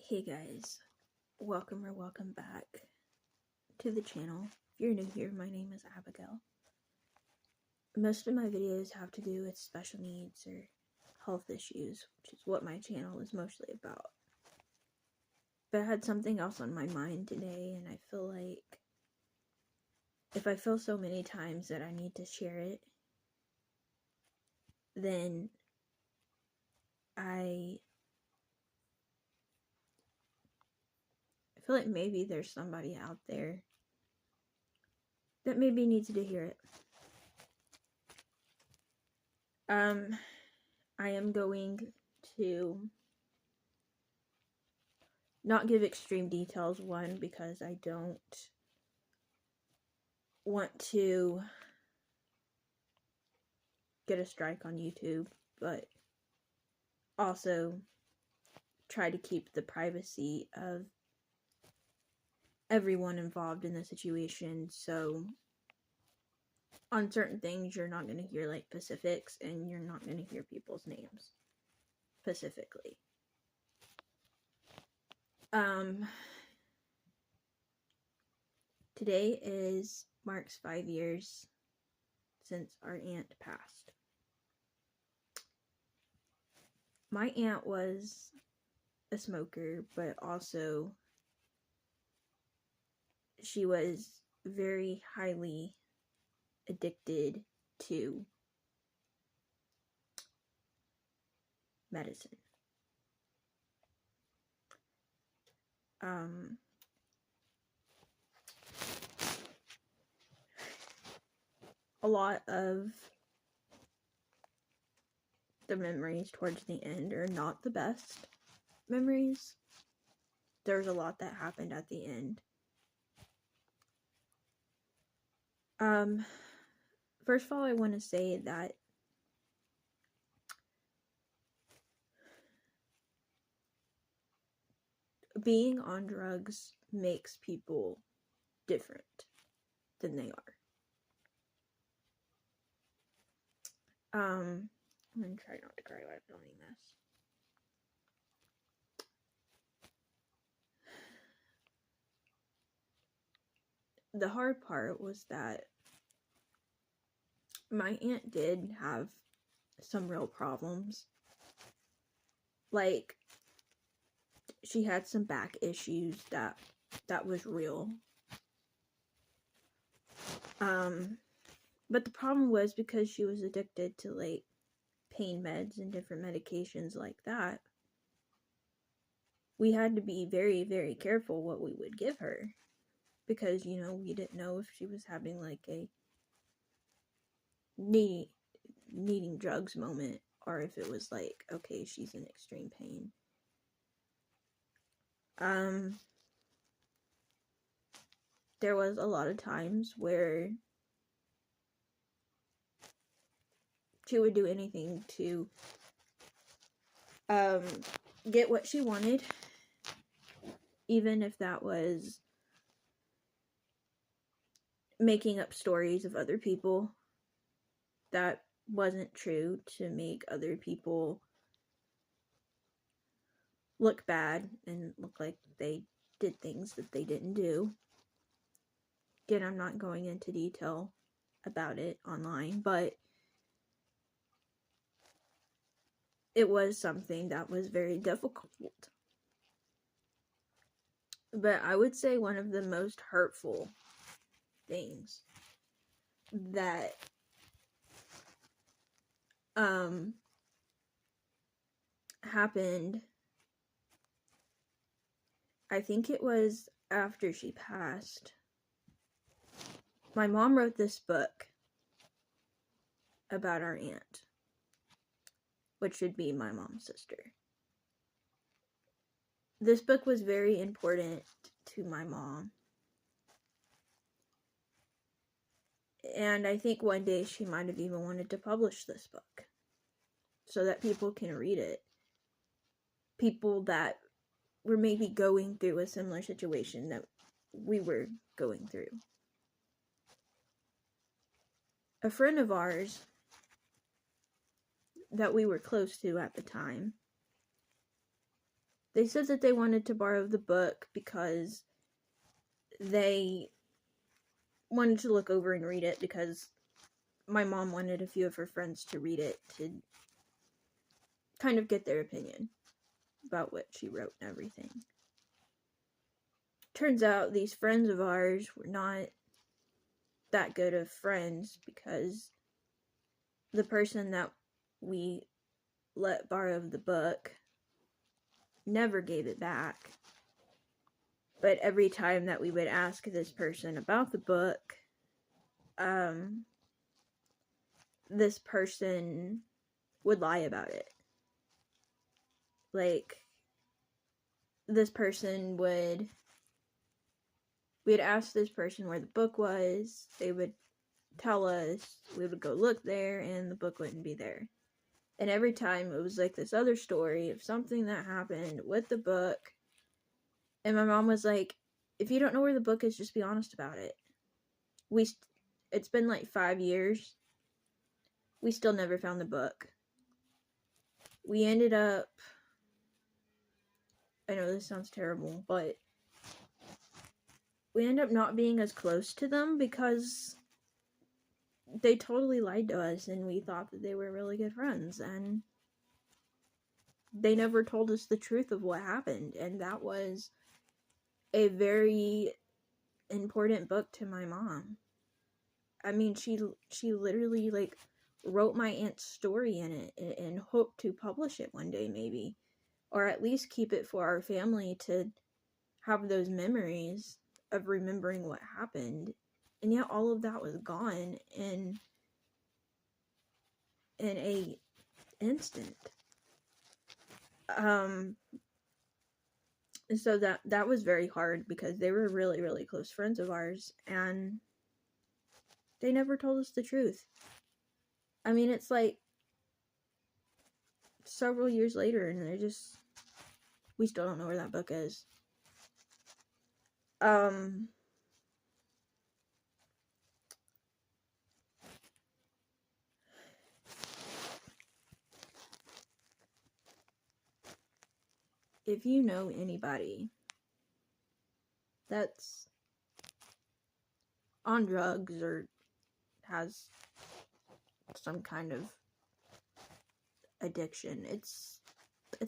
Hey guys, welcome back to the channel. If you're new here, my name is Abigail. Most of my videos have to do with special needs or health issues, which is what my channel is mostly about. But I had something else on my mind today, and I feel like if I feel so many times that I need to share it, then I feel like maybe there's somebody out there that maybe needs to hear it. I am going to not give extreme details, one, because I don't want to get a strike on YouTube, but also try to keep the privacy of everyone involved in the situation. So on certain things, you're not going to hear like specifics, and you're not going to hear people's names specifically. Today marks 5 years since our aunt passed. My aunt was a smoker, but also she was very highly addicted to medicine. A lot of the memories towards the end are not the best memories. There's a lot that happened at the end. First of all, I want to say that being on drugs makes people different than they are. I'm gonna try not to cry while filming this. The hard part was that my aunt did have some real problems. Like, she had some back issues that was real. But the problem was because she was addicted to like pain meds and different medications like that, we had to be very, very careful what we would give her, because, you know, we didn't know if she was having like a needing drugs moment, or if it was like, okay, she's in extreme pain. There was a lot of times where she would do anything to get what she wanted, even if that was making up stories of other people that wasn't true to make other people look bad and look like they did things that they didn't do. Again, I'm not going into detail about it online, but it was something that was very difficult. But I would say one of the most hurtful things that happened, I think it was after she passed. My mom wrote this book about our aunt, which would be my mom's sister. This book was very important to my mom. And I think one day she might have even wanted to publish this book so that people can read it. People that were maybe going through a similar situation that we were going through. A friend of ours that we were close to at the time, they said that they wanted to borrow the book because they wanted to look over and read it, because my mom wanted a few of her friends to read it to kind of get their opinion about what she wrote and everything. Turns out these friends of ours were not that good of friends, because the person that we let borrow the book never gave it back. But every time that we would ask this person about the book, this person would lie about it. Like, this person we'd ask this person where the book was, they would tell us, we would go look there, and the book wouldn't be there. And every time it was like this other story of something that happened with the book, and my mom was like, if you don't know where the book is, just be honest about it. It's been like 5 years. We still never found the book. We ended up, I know this sounds terrible, but we ended up not being as close to them because they totally lied to us, and we thought that they were really good friends, and they never told us the truth of what happened. And that was a very important book to my mom. I mean, she literally, like, wrote my aunt's story in it and hoped to publish it one day, maybe, or at least keep it for our family to have those memories of remembering what happened. And yet all of that was gone in a instant. So that was very hard, because they were really, really close friends of ours, and they never told us the truth. I mean, it's like several years later, and we still don't know where that book is. If you know anybody that's on drugs or has some kind of addiction, it's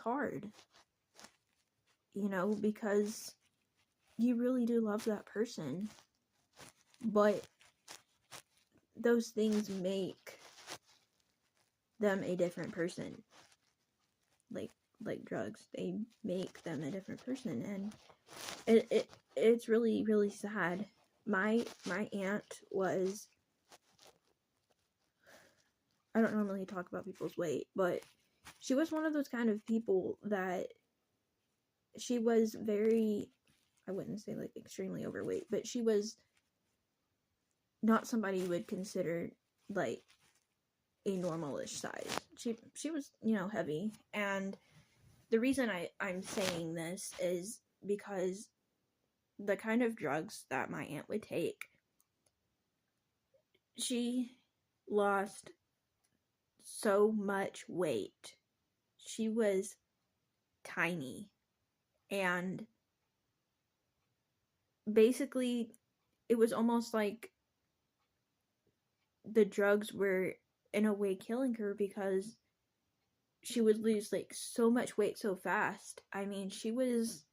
hard, because you really do love that person, but those things make them a different person. Like drugs, they make them a different person, and it's really, really sad. My aunt was, I don't normally talk about people's weight, but she was one of those kind of people that she was very, I wouldn't say like extremely overweight, but she was not somebody you would consider like a normalish size. She was, heavy. And the reason I'm saying this is because the kind of drugs that my aunt would take, she lost so much weight. She was tiny, and basically it was almost like the drugs were in a way killing her, because she would lose like so much weight so fast. I mean, she was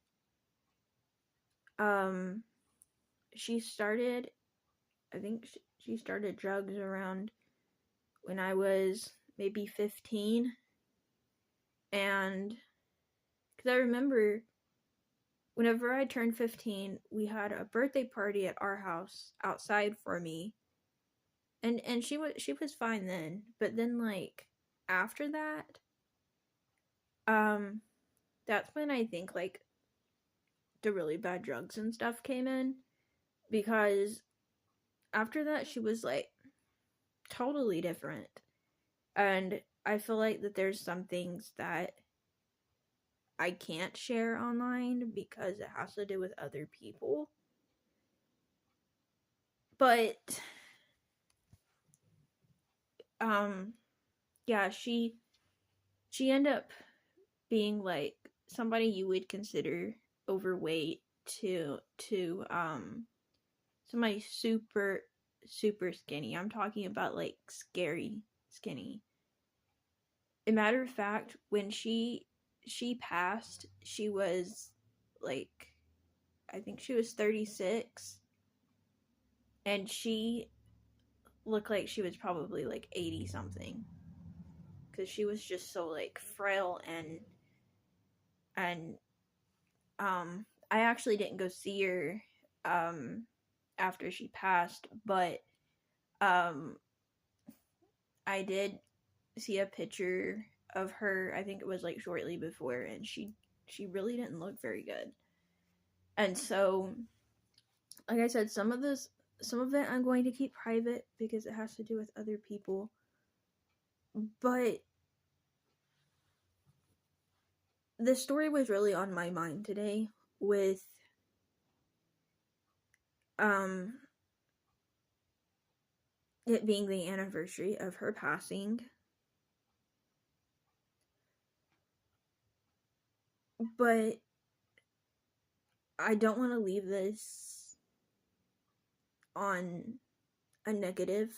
she started, I think she started drugs around when I was maybe 15. And because I remember whenever I turned 15, we had a birthday party at our house outside for me. And she was fine then, but then like after that, that's when I think like the really bad drugs and stuff came in, because after that she was like totally different. And I feel like that there's some things that I can't share online because it has to do with other people. But yeah, she ended up being like somebody you would consider overweight to somebody super skinny. I'm talking about like scary skinny. A matter of fact, when she passed, she was like, I think she was 36, and she looked like she was probably like 80 something, because she was just so like frail. And I actually didn't go see her after she passed, but I did see a picture of her. I think it was like shortly before, and she really didn't look very good. And so, like I said, some of it I'm going to keep private because it has to do with other people. But the story was really on my mind today with it being the anniversary of her passing. But I don't want to leave this on a negative.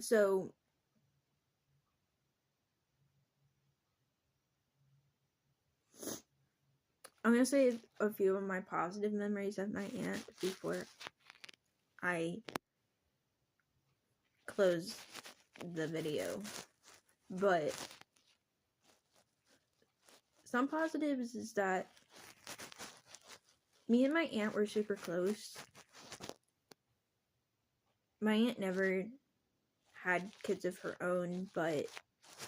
So I'm going to say a few of my positive memories of my aunt before I close the video. But some positives is that me and my aunt were super close. My aunt never had kids of her own, but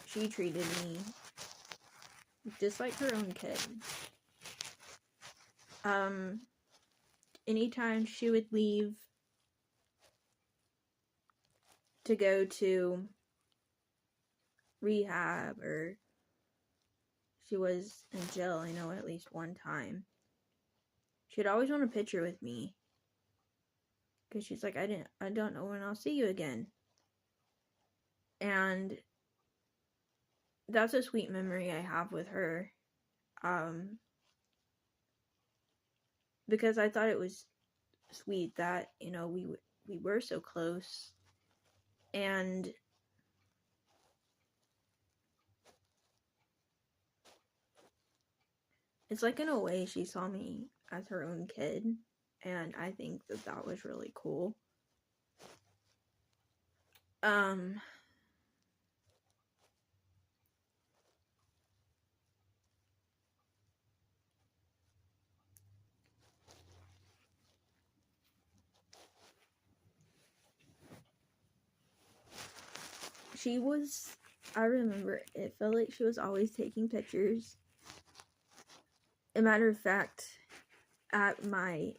she treated me just like her own kid. Anytime she would leave to go to rehab, or she was in jail, I know, at least one time, she'd always want a picture with me, because she's like, I don't know when I'll see you again. And that's a sweet memory I have with her, because I thought it was sweet that, you know, we were so close. And it's like, in a way, she saw me as her own kid, and I think that was really cool. She was, I remember, it felt like she was always taking pictures. A matter of fact, at my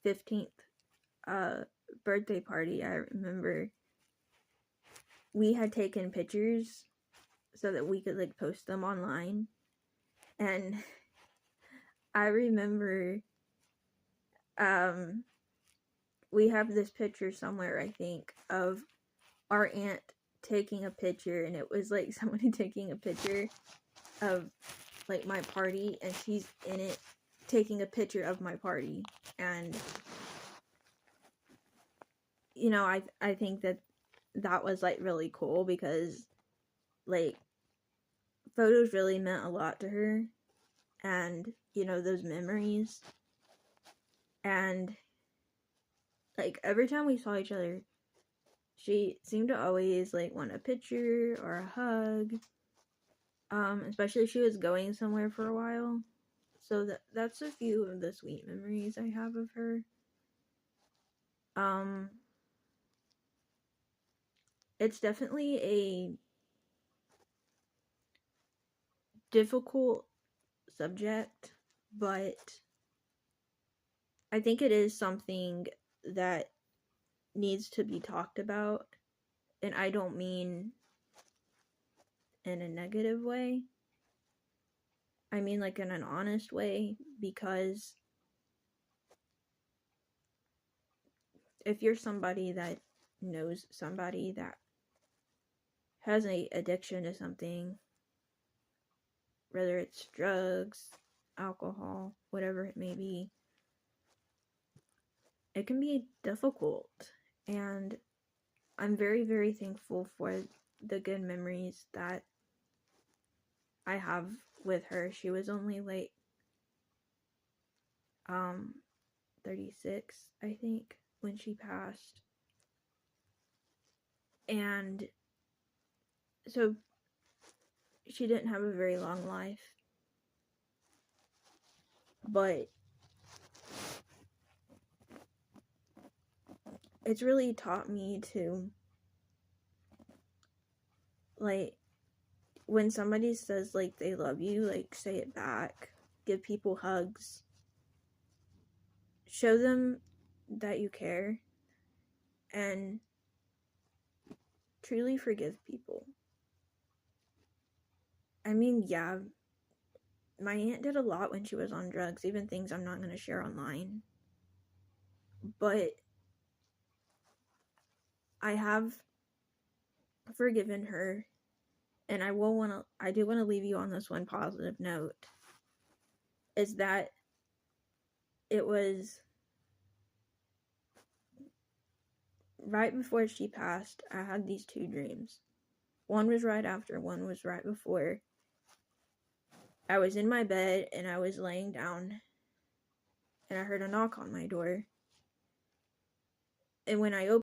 15th birthday party, I remember we had taken pictures so that we could like post them online. And I remember we have this picture somewhere, I think, of our aunt taking a picture, and it was like somebody taking a picture of like my party, and she's in it taking a picture of my party. And you know, I think that was like really cool, because like photos really meant a lot to her, and you know, those memories. And like every time we saw each other, she seemed to always like want a picture or a hug, especially if she was going somewhere for a while. So that's a few of the sweet memories I have of her. It's definitely a difficult subject, but I think it is something that needs to be talked about. And I don't mean in a negative way. I mean like in an honest way, because if you're somebody that knows somebody that has an addiction to something, whether it's drugs, alcohol, whatever it may be, it can be difficult. And I'm very, very thankful for the good memories that I have with her. She was only like 36, I think, when she passed. And so she didn't have a very long life. But it's really taught me to, like, when somebody says, like, they love you, like, say it back. Give people hugs. Show them that you care. And truly forgive people. I mean, yeah, my aunt did a lot when she was on drugs, even things I'm not going to share online. But I have forgiven her, and I do want to leave you on this one positive note, is that it was right before she passed. I had these two dreams. One was right after, one was right before. I was in my bed and I was laying down and I heard a knock on my door. And when I opened